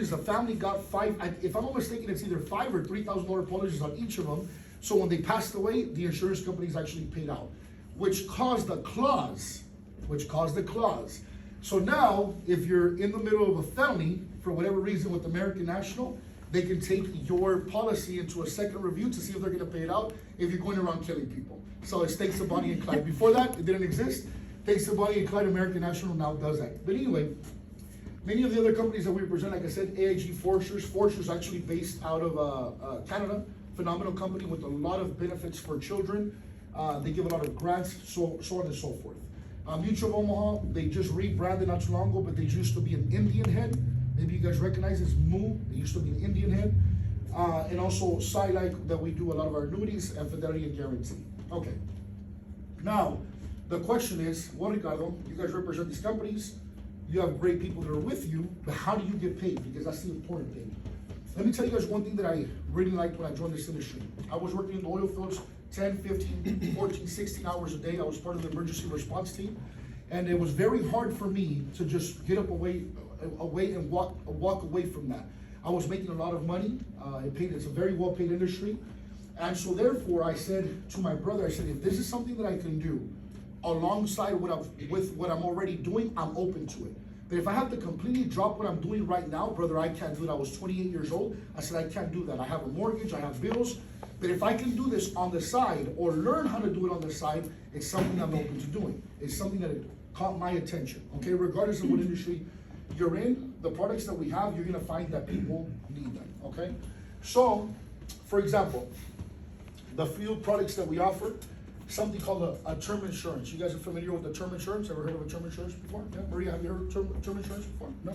policies, the family got if I'm not mistaken, it's either $5,000 or $3,000 policies on each of them. So when they passed away, the insurance companies actually paid out, which caused the clause. So now, if you're in the middle of a felony, for whatever reason with American National, they can take your policy into a second review to see if they're gonna pay it out if you're going around killing people. So it's thanks to Bonnie and Clyde. Before that, it didn't exist. Thanks to Bonnie and Clyde, American National now does that. But anyway, many of the other companies that we represent, like I said, AIG Foresters. Foresters actually based out of Canada. Phenomenal company with a lot of benefits for children. They give a lot of grants, so on and so forth. Mutual of Omaha, they just rebranded not too long ago, but they used to be an Indian Head. Maybe you guys recognize this, Moo. They used to be an Indian Head. And also Sci-Like, that we do a lot of our annuities, and Fidelity and Guarantee. Okay. Now, the question is, well, Ricardo, you guys represent these companies. You have great people that are with you, but how do you get paid? Because that's the important thing. Let me tell you guys one thing that I really liked when I joined this industry. I was working in the oil fields 10, 15, 14, 16 hours a day. I was part of the emergency response team. And it was very hard for me to just get up away and walk away from that. I was making a lot of money. It's a very well paid industry. And so therefore I said to my brother, I said, if this is something that I can do alongside with what I'm already doing, I'm open to it. But if I have to completely drop what I'm doing right now, brother, I can't do it. I was 28 years old. I said, I can't do that. I have a mortgage, I have bills. But if I can do this on the side or learn how to do it on the side, it's something I'm open to doing. It's something that caught my attention, okay? Regardless of what industry you're in, the products that we have, you're gonna find that people need them, okay? So, for example, the few products that we offer, something called a term insurance. You guys are familiar with the term insurance? Ever heard of a term insurance before? Yeah, Maria, have you heard of term insurance before? No?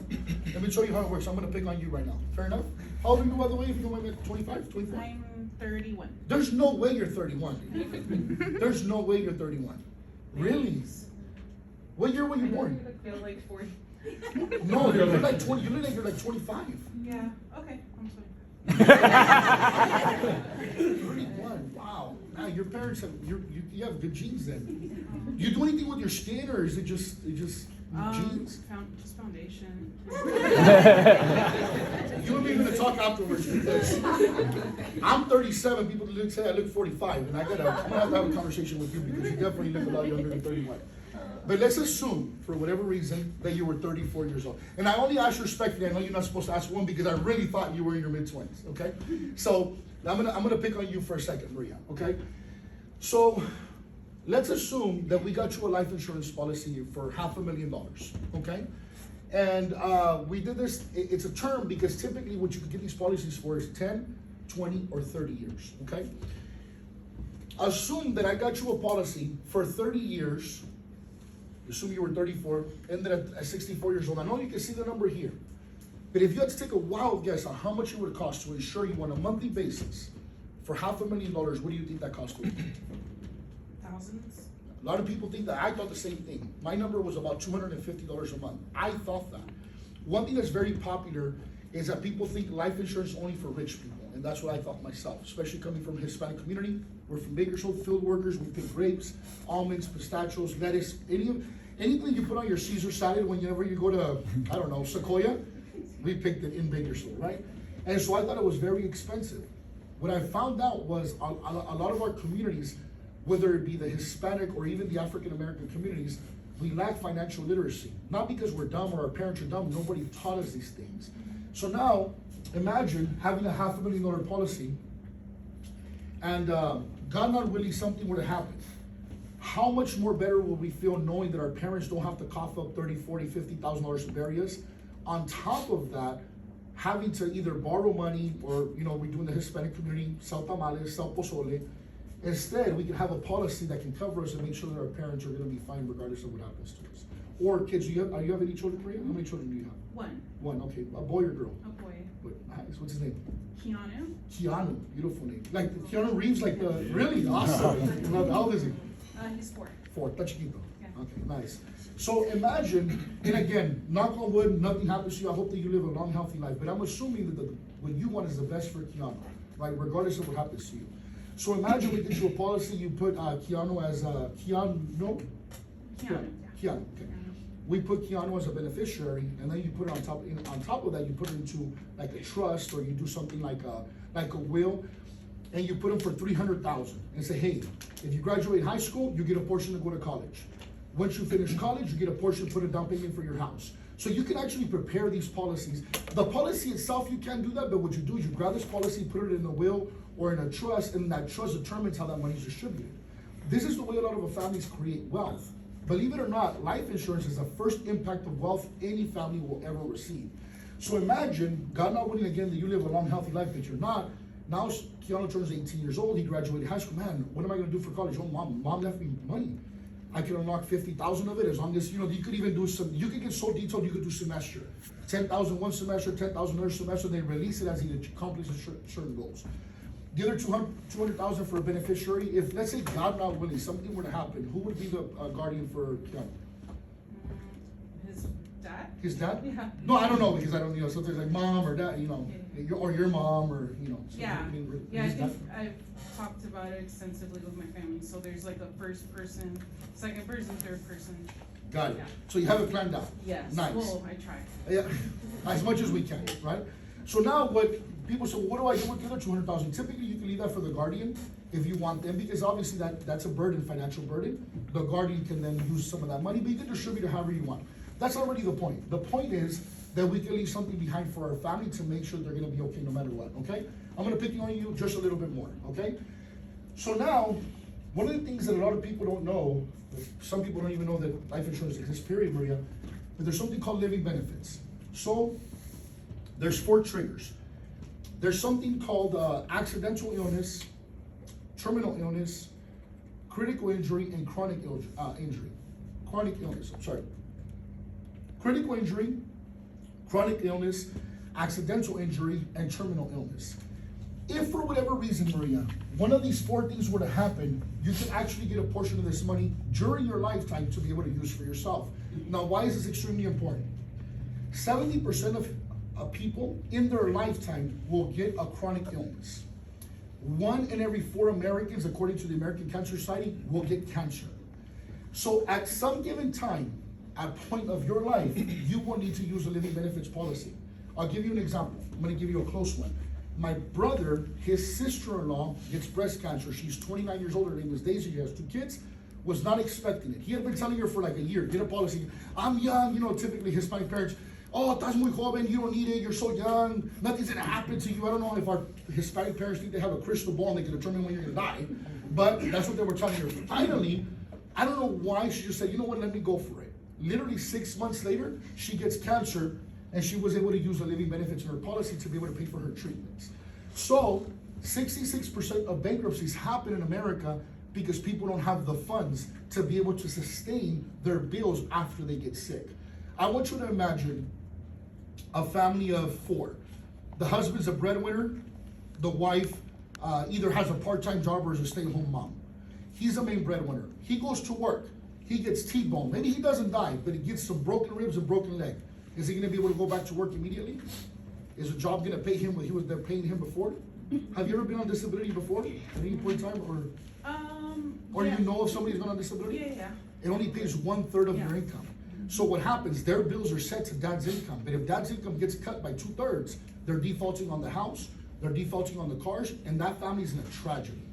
Let me show you how it works. I'm gonna pick on you right now. Fair enough? How old are you, by the way, if you don't mind me, 25, 24? I'm 31. There's no way you're 31. There's no way you're 31. Really? What year were you born? I feel like 40. No, you're like 20. You look like you're like 25. Yeah, okay, I'm sorry. 31. Wow. Now your parents have you have good genes then. You do anything with your skin, or is it just genes? Just foundation. You and me are gonna talk afterwards because I'm 37. People say I look 45, and I'm gonna have to have a conversation with you because you definitely look a lot younger than 31. But let's assume, for whatever reason, that you were 34 years old. And I only ask respectfully. I know you're not supposed to ask one because I really thought you were in your mid-20s. Okay, so I'm gonna pick on you for a second, Maria. Okay, so let's assume that we got you a life insurance policy for $500,000. Okay, and we did this. It's a term because typically what you can get these policies for is 10, 20, or 30 years. Okay, assume that I got you a policy for 30 years. Assume you were 34, ended at 64 years old. I know you can see the number here. But if you had to take a wild guess on how much it would cost to insure you on a monthly basis for $500,000, what do you think that cost would be? Thousands? A lot of people think that. I thought the same thing. My number was about $250 a month. I thought that. One thing that's very popular is that people think life insurance is only for rich people. And that's what I thought myself, especially coming from the Hispanic community. We're from Bakersfield, field workers. We pick grapes, almonds, pistachios, lettuce, anything you put on your Caesar salad whenever you go to, I don't know, Sequoia, we picked it in Bakersfield, right? And so I thought it was very expensive. What I found out was a lot of our communities, whether it be the Hispanic or even the African American communities, we lack financial literacy. Not because we're dumb or our parents are dumb, nobody taught us these things. So now, imagine having a $500,000 policy and God not willing something were to happen. How much more better will we feel knowing that our parents don't have to cough up $30,000, $40,000, $50,000 to bury us? On top of that, having to either borrow money or, we do in the Hispanic community, sell tamales, sell pozole. Instead, we can have a policy that can cover us and make sure that our parents are going to be fine regardless of what happens to us. Or kids, do you have any children, Maria? How many children do you have? One, okay. A boy or girl? A boy. What's his name? Keanu, beautiful name. Like Keanu Reeves, really awesome. How old is he? He's 4. 4, está chiquito. Yeah. Okay, nice. So imagine, and again, knock on wood, nothing happens to you. I hope that you live a long, healthy life. But I'm assuming that what you want is the best for Keanu, right? Regardless of what happens to you. So imagine we get you a policy, you put Keanu as Keanu, Keanu. Keanu, okay. we put Keanu as a beneficiary, and then you put it on top of that, you put it into like a trust, or you do something like a will, and you put him for 300,000 and say, hey, if you graduate high school, you get a portion to go to college. Once you finish college, you get a portion, put a down payment for your house. So you can actually prepare these policies. The policy itself, you can't do that, but what you do is you grab this policy, put it in a will or in a trust, and that trust determines how that money is distributed. This is the way a lot of families create wealth. Believe it or not, life insurance is the first impact of wealth any family will ever receive. So imagine, God not willing again, that you live a long, healthy life, that you're not. Now Keanu turns 18 years old, he graduated high school. Man, what am I gonna do for college? Oh, mom left me money. I can unlock 50,000 of it, as long as, you could even do you could get so detailed, you could do semester. 10,000 one semester, 10,000 another semester, they release it as he accomplishes certain goals. The other 200,000 for a beneficiary. If, let's say, God not willing, something were to happen, who would be the guardian for Keanu? His dad? His dad? Yeah. No, I don't know, because I don't, sometimes like mom or dad, or your mom, or, so Yeah, I mean, yeah, I his dad. think I've talked about it extensively with my family, so there's like a first person, second person, third person. Got it. Yeah. So you have it planned out. Yes, Nice. well, I try. Yeah, as much as we can, right? So now what people say, what do I do with the other 200,000? Typically, you can leave that for the guardian if you want them, because obviously that's a burden, financial burden. The guardian can then use some of that money, but you can distribute it however you want. That's already the point. The point is that we can leave something behind for our family to make sure they're gonna be okay no matter what, okay? I'm gonna pick on you just a little bit more, okay? So now, one of the things that a lot of people don't know, some people don't even know that life insurance exists, period, Maria, but there's something called living benefits. So, there's 4 triggers. There's something called accidental illness, terminal illness, critical injury, and chronic injury. Chronic illness, I'm sorry. Critical injury, chronic illness, accidental injury, and terminal illness. If for whatever reason, Maria, one of these 4 things were to happen, you can actually get a portion of this money during your lifetime to be able to use for yourself. Now, why is this extremely important? 70% of people in their lifetime will get a chronic illness. 1 in every 4 Americans, according to the American Cancer Society, will get cancer. So at some given time, at point of your life, you will need to use a living benefits policy. I'll give you an example. I'm gonna give you a close one. My brother, his sister-in-law gets breast cancer. She's 29 years old, her name is Daisy, she has 2 kids, was not expecting it. He had been telling her for like a year, get a policy. I'm young, typically Hispanic parents, oh, estás muy joven, you don't need it, you're so young, nothing's gonna happen to you. I don't know if our Hispanic parents think they have a crystal ball and they can determine when you're gonna die, but that's what they were telling her. Finally, I don't know why, she just said, you know what, let me go for it. Literally 6 months later, she gets cancer, and she was able to use the living benefits in her policy to be able to pay for her treatments. So, 66% of bankruptcies happen in America because people don't have the funds to be able to sustain their bills after they get sick. I want you to imagine a family of 4. The husband's a breadwinner, the wife either has a part-time job or is a stay-at-home mom. He's the main breadwinner. He goes to work, he gets T-boned. Maybe he doesn't die, but he gets some broken ribs and broken leg. Is he gonna be able to go back to work immediately? Is the job gonna pay him what they're paying him before? Have you ever been on disability before, at any point in time, or Yeah. you know if somebody's been on disability? Yeah. It only pays 1/3 of Yeah. your income. So what happens, their bills are set to dad's income, but if dad's income gets cut by 2/3, they're defaulting on the house, they're defaulting on the cars, and that family's in a tragedy.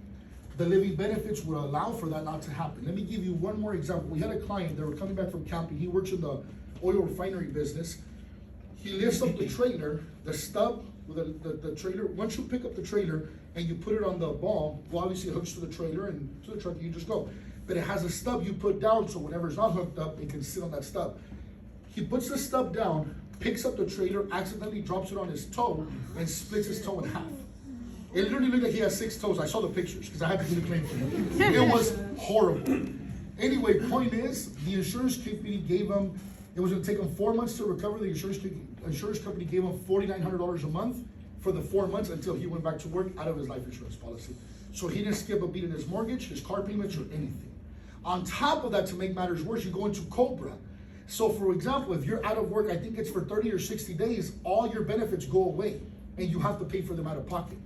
The living benefits would allow for that not to happen. Let me give you one more example. We had a client, they were coming back from camping, he works in the oil refinery business. He lifts up the trailer, the stub with the trailer. Once you pick up the trailer and you put it on the ball, well, obviously it hooks to the trailer and to the truck, you just go. But it has a stub you put down, so whenever it's not hooked up, it can sit on that stub. He puts the stub down, picks up the trailer, accidentally drops it on his toe, and splits his toe in half. It literally looked like he had 6 toes. I saw the pictures, because I had to do the claim for him. It was horrible. Anyway, point is, the insurance company gave him, it was gonna take him 4 months to recover. The insurance company gave him $4,900 a month for the 4 months until he went back to work out of his life insurance policy. So he didn't skip a beat in his mortgage, his car payments, or anything. On top of that, to make matters worse, you go into COBRA. So for example, if you're out of work, I think it's for 30 or 60 days, all your benefits go away and you have to pay for them out of pocket.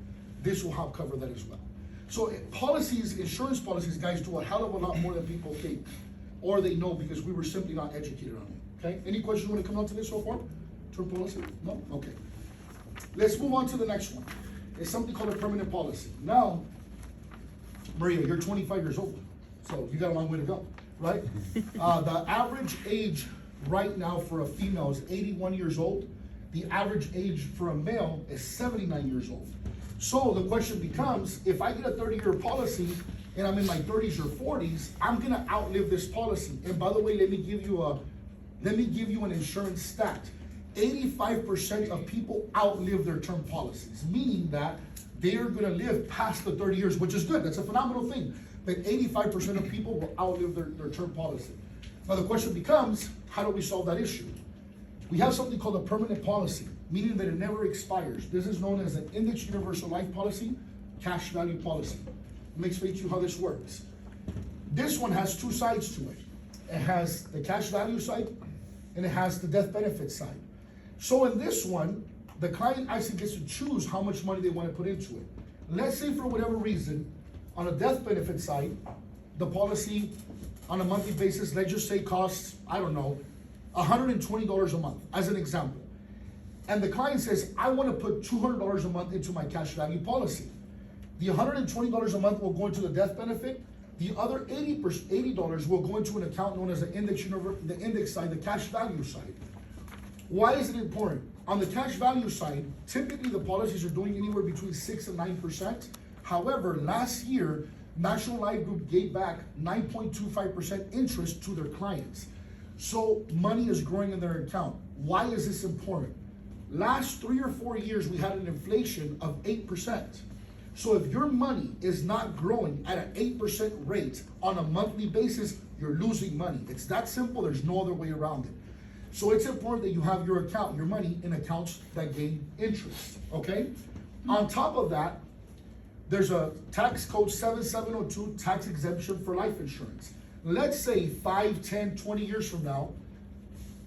This will help cover that as well. So policies, insurance policies, guys, do a hell of a lot more than people think, or they know, because we were simply not educated on it. Okay, any questions when it comes down to this so far? Term policy? No? Okay. Let's move on to the next one. It's something called a permanent policy. Now, Maria, you're 25 years old, so you got a long way to go, right? The average age right now for a female is 81 years old. The average age for a male is 79 years old. So the question becomes, if I get a 30-year policy and I'm in my 30s or 40s, I'm gonna outlive this policy. And by the way, let me give you an insurance stat. 85% of people outlive their term policies, meaning that they are gonna live past the 30 years, which is good. That's a phenomenal thing. But 85% of people will outlive their term policy. Now the question becomes, how do we solve that issue? We have something called a permanent policy, meaning that it never expires. This is known as an Index Universal Life Policy, cash value policy. Let me explain to you how this works. This one has two sides to it. It has the cash value side and it has the death benefit side. So in this one, the client actually gets to choose how much money they want to put into it. Let's say for whatever reason, on a death benefit side, the policy on a monthly basis, let's just say costs, I don't know, $120 a month, as an example. And the client says, I want to put $200 a month into my cash value policy. The $120 a month will go into the death benefit. The other $80 will go into an account known as the index side, the cash value side. Why is it important? On the cash value side, typically the policies are doing anywhere between 6 and 9%. However, last year, National Life Group gave back 9.25% interest to their clients. So money is growing in their account. Why is this important? Last 3 or 4 years, we had an inflation of 8%. So if your money is not growing at an 8% rate on a monthly basis, you're losing money. It's that simple, there's no other way around it. So it's important that you have your account, your money in accounts that gain interest, okay? On top of that, there's a tax code 7702 tax exemption for life insurance. Let's say 5, 10, 20 years from now,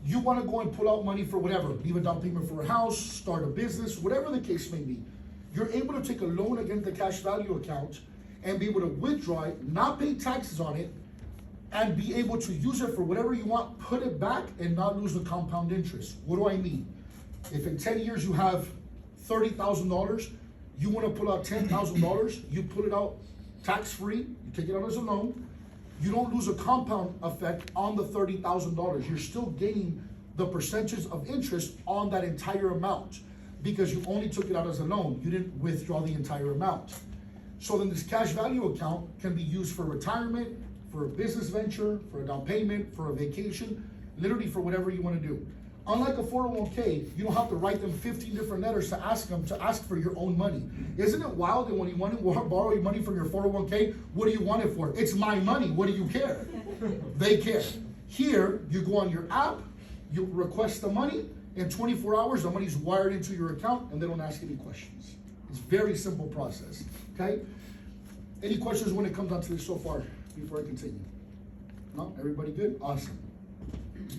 you want to go and pull out money for whatever, leave a down payment for a house, start a business, whatever the case may be. You're able to take a loan against the cash value account and be able to withdraw it, not pay taxes on it, and be able to use it for whatever you want, put it back, and not lose the compound interest. What do I mean? If in 10 years you have $30,000, you want to pull out $10,000, you pull it out tax-free, you take it out as a loan, you don't lose a compound effect on the $30,000. You're still gaining the percentage of interest on that entire amount because you only took it out as a loan. You didn't withdraw the entire amount. So then this cash value account can be used for retirement, for a business venture, for a down payment, for a vacation, literally for whatever you want to do. Unlike a 401k, you don't have to write them 15 different letters to ask for your own money. Isn't it wild that when you want to borrow money from your 401k, what do you want it for? It's my money, what do you care? They care. Here, you go on your app, you request the money, in 24 hours, the money's wired into your account and they don't ask any questions. It's a very simple process, okay? Any questions when it comes down to this so far before I continue? No, everybody good? Awesome.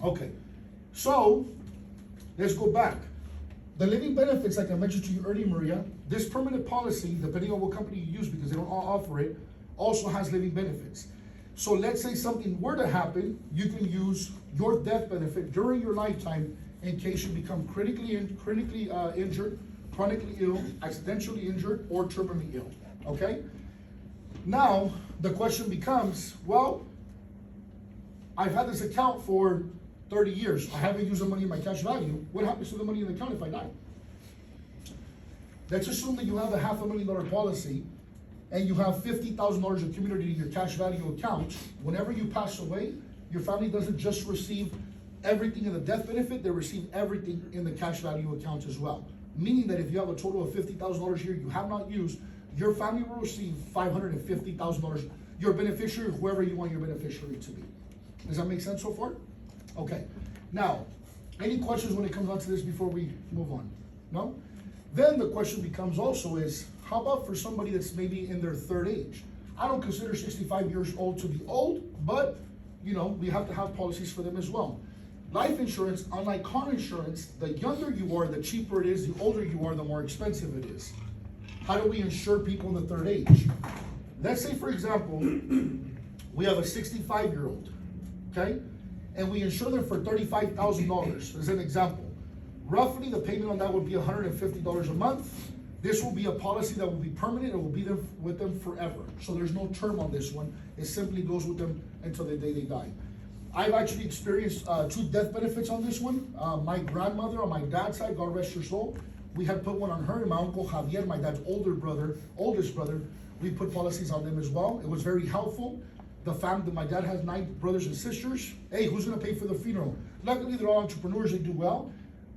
Okay, so let's go back. The living benefits, like I mentioned to you earlier, Maria, this permanent policy, depending on what company you use, because they don't all offer it, also has living benefits. So let's say something were to happen, you can use your death benefit during your lifetime in case you become critically injured, chronically ill, accidentally injured, or terminally ill, okay? Now, the question becomes, well, I've had this account for 30 years. I haven't used the money in my cash value. What happens to the money in the account if I die? Let's assume that you have a $500,000 policy and you have $50,000 accumulated in your cash value account. Whenever you pass away, your family doesn't just receive everything in the death benefit, they receive everything in the cash value account as well. Meaning that if you have a total of $50,000 here you have not used, your family will receive $550,000. Your beneficiary, whoever you want your beneficiary to be. Does that make sense so far? Okay. Now, any questions when it comes on to this before we move on? No? Then the question becomes also is, how about for somebody that's maybe in their third age? I don't consider 65 years old to be old, but you know, we have to have policies for them as well. Life insurance, unlike car insurance, the younger you are, the cheaper it is, the older you are, the more expensive it is. How do we insure people in the third age? Let's say, for example, we have a 65-year-old, okay? and we insure them for $35,000, as an example. Roughly, the payment on that would be $150 a month. This will be a policy that will be permanent, and will be there with them forever. So there's no term on this one. It simply goes with them until the day they die. I've actually experienced 2 death benefits on this one. My grandmother on my dad's side, God rest her soul, we had put one on her, and my uncle Javier, my dad's oldest brother, we put policies on them as well. It was very helpful. My dad has 9 brothers and sisters. Hey, who's gonna pay for the funeral? Luckily, they're all entrepreneurs, they do well,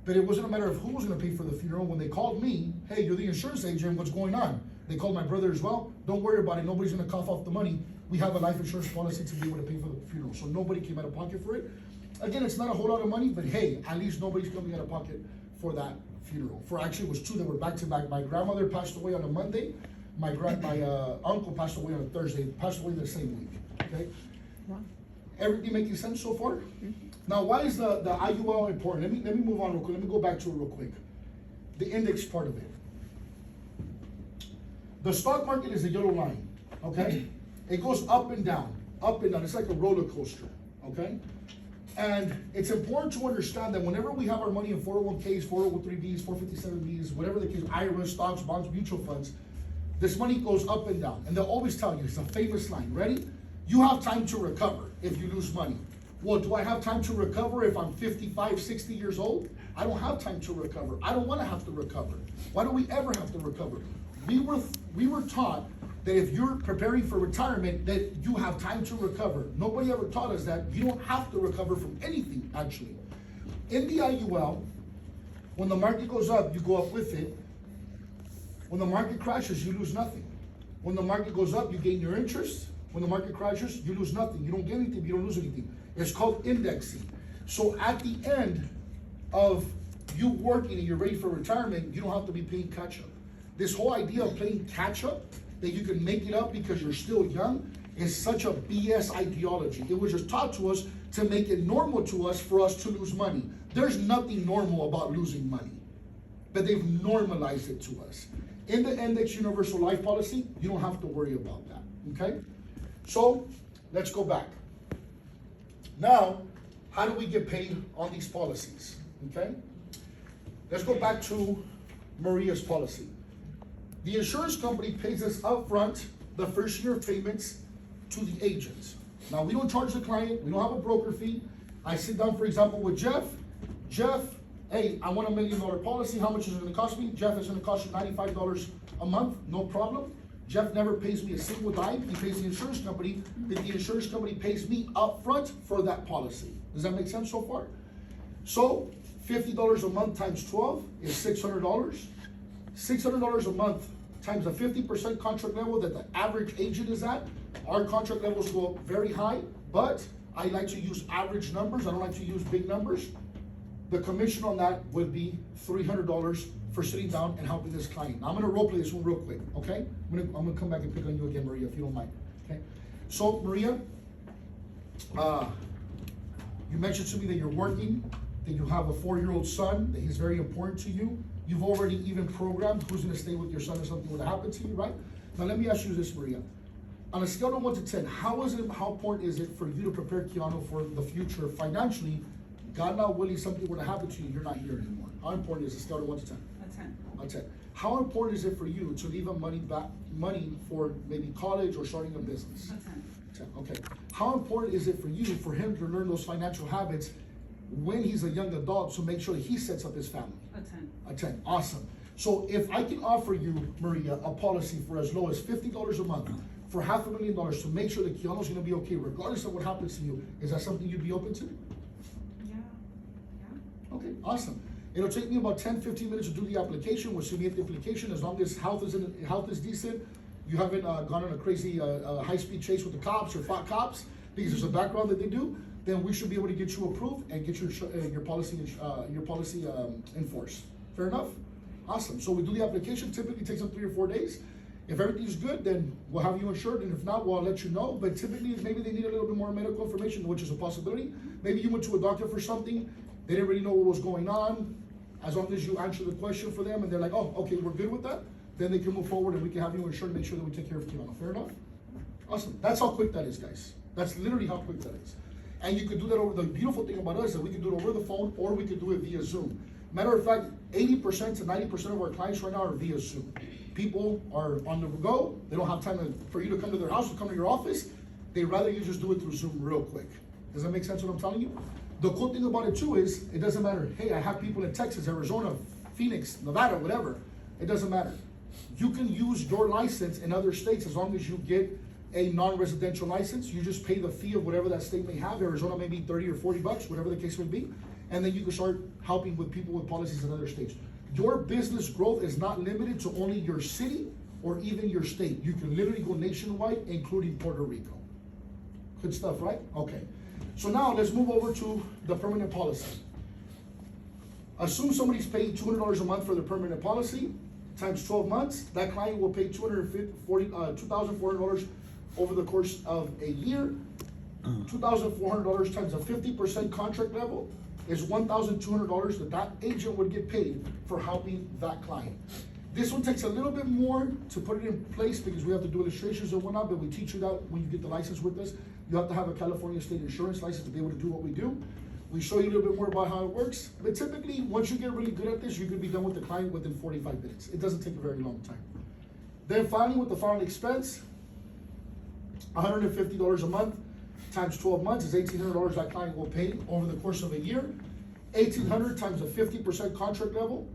but it wasn't a matter of who was gonna pay for the funeral. When they called me, hey, you're the insurance agent, what's going on? They called my brother as well. Don't worry about it, nobody's gonna cough off the money. We have a life insurance policy to be able to pay for the funeral, so nobody came out of pocket for it. Again, it's not a whole lot of money, but hey, at least nobody's coming out of pocket for that funeral. Actually, it was 2 that were back to back. My grandmother passed away on a Monday. My uncle passed away on a Thursday. Passed away the same week. Okay. Wow. Everything making sense so far? Mm-hmm. Now, why is the IUL important? Let me move on real quick. Let me go back to it real quick. The index part of it. The stock market is a yellow line. Okay. It goes up and down, up and down. It's like a roller coaster. Okay. And it's important to understand that whenever we have our money in 401ks, 403bs, 457bs, whatever the case, IRA, stocks, bonds, mutual funds, this money goes up and down. And they'll always tell you, it's a famous line, ready? You have time to recover if you lose money. Well, do I have time to recover if I'm 55, 60 years old? I don't have time to recover. I don't want to have to recover. Why do we ever have to recover? We were taught that if you're preparing for retirement, that you have time to recover. Nobody ever taught us that. You don't have to recover from anything, actually. In the IUL, when the market goes up, you go up with it. When the market crashes, you lose nothing. When the market goes up, you gain your interest. When the market crashes, you lose nothing. You don't get anything, you don't lose anything. It's called indexing. So at the end of you working and you're ready for retirement, you don't have to be paying catch up. This whole idea of playing catch up, that you can make it up because you're still young, is such a BS ideology. It was just taught to us to make it normal to us for us to lose money. There's nothing normal about losing money, but they've normalized it to us. In the Index Universal Life Policy, you don't have to worry about that, okay? So, let's go back. Now, how do we get paid on these policies, okay? Let's go back to Maria's policy. The insurance company pays us upfront the first year of payments to the agent. Now, we don't charge the client, we don't have a broker fee. I sit down, for example, with Jeff. Jeff, hey, I want $1 million policy, how much is it gonna cost me? Jeff, it's gonna cost you $95 a month, no problem. Jeff never pays me a single dime, he pays the insurance company, but the insurance company pays me upfront for that policy. Does that make sense so far? So, $50 a month times 12 is $600. $600 a month times the 50% contract level that the average agent is at. Our contract levels go up very high, but I like to use average numbers. I don't like to use big numbers. The commission on that would be $300 for sitting down and helping this client. Now I'm gonna role play this one real quick, okay? I'm gonna come back and pick on you again, Maria, if you don't mind, okay? So, Maria, you mentioned to me that you're working, that you have a 4-year-old son, that he's very important to you. You've already even programmed who's gonna stay with your son if something were to happen to you, right? Now let me ask you this, Maria. On a scale of 1 to 10, how important is it for you to prepare Keanu for the future financially? God not willing, something were to happen to you, you're not here anymore. How important is it, scale of 1 to 10? A 10. A 10. How important is it for you to leave money for maybe college or starting a business? A 10. 10, okay. How important is it for you, for him to learn those financial habits when he's a young adult, to make sure that he sets up his family? A 10. A 10, awesome. So if I can offer you, Maria, a policy for as low as $50 a month, for $500,000 to make sure that Keanu's gonna be okay regardless of what happens to you, is that something you'd be open to? Yeah. Yeah. Okay, awesome. It'll take me about 10-15 minutes to do the application. We'll submit the application as long as health is decent. You haven't gone on a crazy high-speed chase with the cops or fought cops, because there's a background that they do. Then we should be able to get you approved and get your policy enforced. Fair enough? Awesome. So we do the application. Typically takes up 3 or 4 days. If everything's good, then we'll have you insured, and if not, we'll let you know. But typically, maybe they need a little bit more medical information, which is a possibility. Maybe you went to a doctor for something, they didn't really know what was going on. As long as you answer the question for them, and they're like, oh, okay, we're good with that, then they can move forward, and we can have you insured and make sure that we take care of Keanu. Fair enough? Awesome. That's how quick that is, guys. That's literally how quick that is. And you could do that over, the beautiful thing about us is that we can do it over the phone or we could do it via Zoom. Matter of fact, 80% to 90% of our clients right now are via Zoom. People are on the go, they don't have time for you to come to their house or come to your office. They'd rather you just do it through Zoom real quick. Does that make sense what I'm telling you? The cool thing about it too is, it doesn't matter, hey, I have people in Texas, Arizona, Phoenix, Nevada, whatever. It doesn't matter. You can use your license in other states as long as you get a non-residential license. You just pay the fee of whatever that state may have. Arizona may be 30 or 40 bucks, whatever the case may be. And then you can start helping with people with policies in other states. Your business growth is not limited to only your city or even your state. You can literally go nationwide, including Puerto Rico. Good stuff, right? Okay. So now let's move over to the permanent policy. Assume somebody's paying $200 a month for their permanent policy, times 12 months. That client will pay $2,400 over the course of a year. $2,400 times a 50% contract level is $1,200 that agent would get paid for helping that client. This one takes a little bit more to put it in place because we have to do illustrations and whatnot, but we teach you that when you get the license with us. You have to have a California state insurance license to be able to do what we do. We show you a little bit more about how it works, but typically, once you get really good at this, you can be done with the client within 45 minutes. It doesn't take a very long time. Then finally, with the final expense, $150 a month times 12 months is $1,800 that client will pay over the course of a year. $1,800 times a 50% contract level,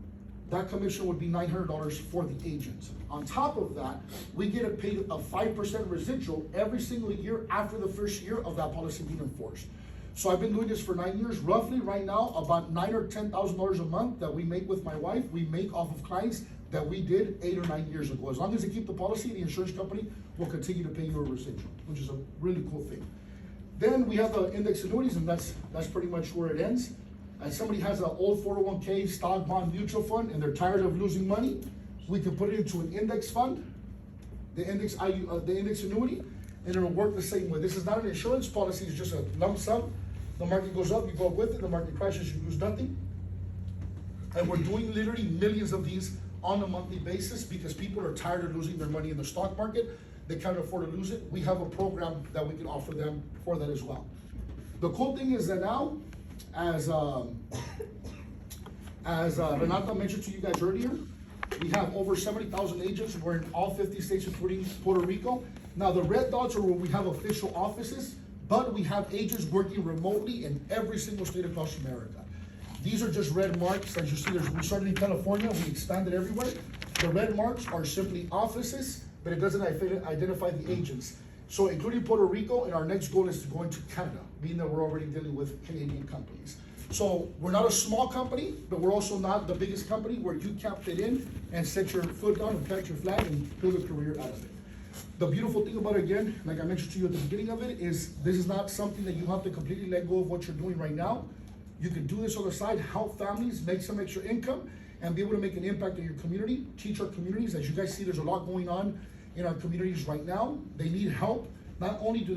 that commission would be $900 for the agent. On top of that, we get paid a 5% residual every single year after the first year of that policy being enforced. So I've been doing this for 9 years. Roughly right now, about $9,000 or $10,000 a month that we make with my wife, we make off of clients that we did 8 or 9 years ago. As long as they keep the policy, the insurance company will continue to pay you a residual, which is a really cool thing. Then we have the index annuities, and that's pretty much where it ends. And somebody has an old 401k stock bond mutual fund and they're tired of losing money, we can put it into an index fund, the index annuity, and it'll work the same way. This is not an insurance policy, it's just a lump sum. The market goes up, you go up with it, the market crashes, you lose nothing. And we're doing literally millions of these on a monthly basis because people are tired of losing their money in the stock market. They can't afford to lose it. We have a program that we can offer them for that as well. The cool thing is that now, as Renata mentioned to you guys earlier, we have over 70,000 agents. We're in all 50 states, including Puerto Rico. Now, the red dots are where we have official offices, but we have agents working remotely in every single state across America. These are just red marks. As you see, we started in California, we expanded everywhere. The red marks are simply offices, but it doesn't identify the agents. So including Puerto Rico, and our next goal is to go into Canada, meaning that we're already dealing with Canadian companies. So we're not a small company, but we're also not the biggest company where you can't fit in and set your foot down and plant your flag and build a career out of it. The beautiful thing about it, again, like I mentioned to you at the beginning of it, is this is not something that you have to completely let go of what you're doing right now. You can do this on the side, help families, make some extra income, and be able to make an impact in your community, teach our communities. As you guys see, there's a lot going on in our communities right now. They need help. Not only do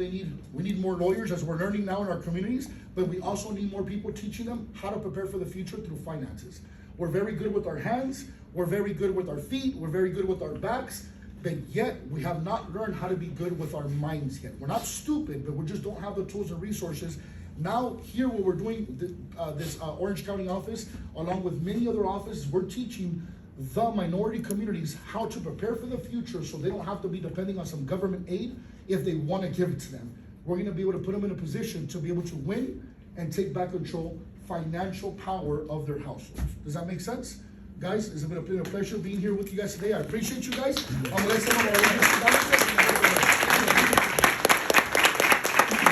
we need more lawyers as we're learning now in our communities, but we also need more people teaching them how to prepare for the future through finances. We're very good with our hands, we're very good with our feet, we're very good with our backs, but yet we have not learned how to be good with our minds yet. We're not stupid, but we just don't have the tools and resources. Now here what we're doing, this Orange County office, along with many other offices, we're teaching the minority communities how to prepare for the future so they don't have to be depending on some government aid if they want to give it to them. We're going to be able to put them in a position to be able to win and take back control, financial power of their households. Does that make sense? Guys, it's been a pleasure being here with you guys today. I appreciate you guys. I'm going to let someone